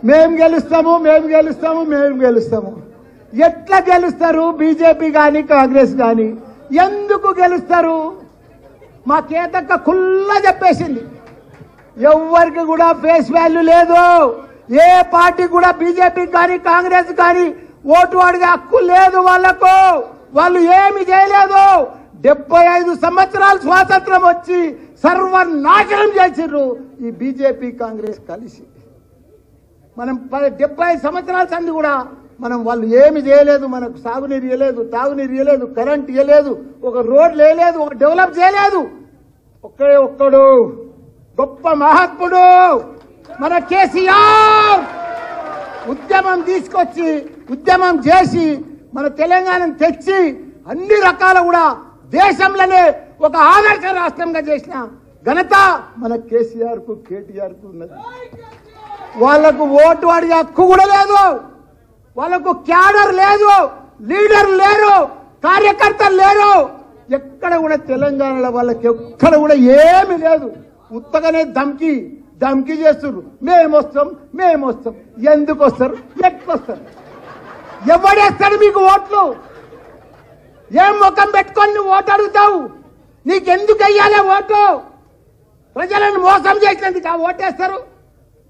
మేము గెలుస్తాము ఎట్లా గెలుస్తారు? బీజేపీ గాని కాంగ్రెస్ గాని ఎందుకు గెలుస్తారు? మా కేతక్క కుల్లా చెప్పేసింది, ఎవరికి కూడా ఫేస్ వాల్యూ లేదు. ఏ పార్టీ కూడా బీజేపీ కానీ కాంగ్రెస్ కానీ ఓటు అడిగే హక్కు లేదు వాళ్లకు. వాళ్ళు ఏమి చేయలేదు. 75 సంవత్సరాలు స్వాతంత్రం వచ్చి సర్వనాశనం చేసిర్రు ఈ బీజేపీ కాంగ్రెస్ కలిసి. మనం 75 సంవత్సరాల సంది కూడా మనం వాళ్ళు ఏమి చేయలేదు. మనకు సాగునీరు ఇవ్వలేదు, తాగునీరు ఇవ్వలేదు, కరెంట్ ఇవ్వలేదు, ఒక రోడ్లు వేయలేదు, ఒక డెవలప్ చేయలేదు. ఒక్కడు గొప్ప మహాత్ముడు మన కేసీఆర్ ఉద్యమం తీసుకొచ్చి ఉద్యమం చేసి మన తెలంగాణను తెచ్చి అన్ని రకాల కూడా దేశంలోనే ఒక ఆదర్శ రాష్ట్రంగా చేసిన ఘనత మన కేసీఆర్ కు కేటీఆర్ కు ఉన్నది. వాళ్లకు ఓటు అడిగే హక్కు కూడా లేదు. వాళ్లకు క్యాడర్ లేదు, లీడర్ లేరు, కార్యకర్తలు లేరు. ఎక్కడ కూడా తెలంగాణలో వాళ్ళకి ఎక్కడ కూడా ఏమి లేదు. ఉత్తగానే ధమ్కి చేస్తున్నారు. మేము వస్తాం. ఎందుకు వస్తారు? ఎట్లొస్తారు? ఎవడేస్తాడు మీకు ఓట్లు? ఏం ముఖం పెట్టుకొని నువ్వు ఓటు అడుగుతావు? నీకెందుకు వెయ్యాలి ఓటు? ప్రజలను మోసం చేసినందుకు ఆ ఓటేస్తారు.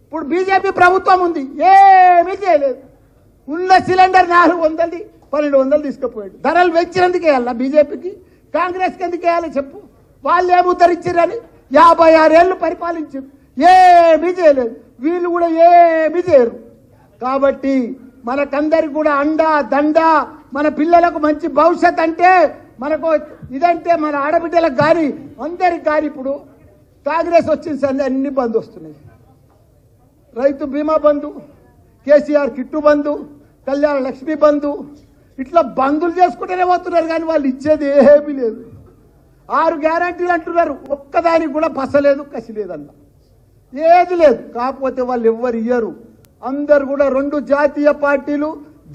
ఇప్పుడు బీజేపీ ప్రభుత్వం ఉంది, ఏమీ చేయలేదు. ఉన్న సిలిండర్ 400 1200 తీసుకుపోయాడు. ధరలు పెంచినందుకు వేయాలా బీజేపీకి? కాంగ్రెస్కి ఎందుకు వేయాలి చెప్పు? వాళ్ళు ఏమి ఉద్ధరించారని 56 ఏళ్ళు పరిపాలించారు, ఏమీ చేయలేదు. వీళ్ళు కూడా ఏమీ చేయరు. కాబట్టి మనకందరికి కూడా అండా దండ, మన పిల్లలకు మంచి భవిష్యత్ అంటే మనకు ఇదంటే మన ఆడబిడ్డలకు కానీ అందరికి కానీ ఇప్పుడు కాంగ్రెస్ వచ్చిన సంది అన్ని బంద్ వస్తున్నాయి. రైతు బీమా బంధు, కేసీఆర్ కిట్టు బంధు, కళ్యాణ లక్ష్మి బంధు, ఇట్లా బంధులు చేసుకుంటూనే పోతున్నారు. కానీ వాళ్ళు ఇచ్చేది ఏమీ లేదు. 6 గ్యారంటీలు అంటున్నారు, ఒక్కదానికి కూడా పసలేదు, కసి లేదన్న, ఏది లేదు. కాకపోతే వాళ్ళు ఎవ్వరు ఇయ్యరు. అందరు కూడా 2 జాతీయ పార్టీలు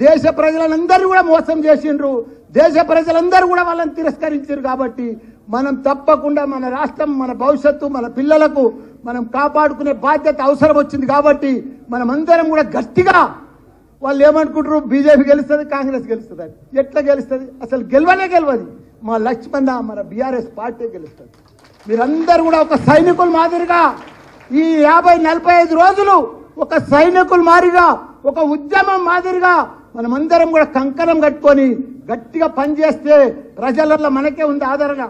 దేశ ప్రజలందరూ కూడా మోసం చేసిండ్రు. దేశ ప్రజలందరూ కూడా వాళ్ళని తిరస్కరించారు. కాబట్టి మనం తప్పకుండా మన రాష్ట్రం, మన భవిష్యత్తు, మన పిల్లలకు మనం కాపాడుకునే బాధ్యత అవసరం వచ్చింది. కాబట్టి మనం అందరం కూడా గట్టిగా, వాళ్ళు ఏమనుకుంటారు బీజేపీ గెలుస్తుంది, కాంగ్రెస్ గెలుస్తుంది అని. ఎట్లా గెలుస్తుంది? అసలు గెలవదు. మా లక్ష్మణ మన బీఆర్ఎస్ పార్టీ గెలుస్తుంది. మీరందరూ కూడా ఒక సైనికుల మాదిరిగా ఈ 50-45 రోజులు ఒక సైనికుల మాదిరిగా, ఒక ఉద్యమం మాదిరిగా మనమందరం కూడా కంకణం కట్టుకొని గట్టిగా పనిచేస్తే ప్రజలలో మనకే ఉంది ఆదరణ.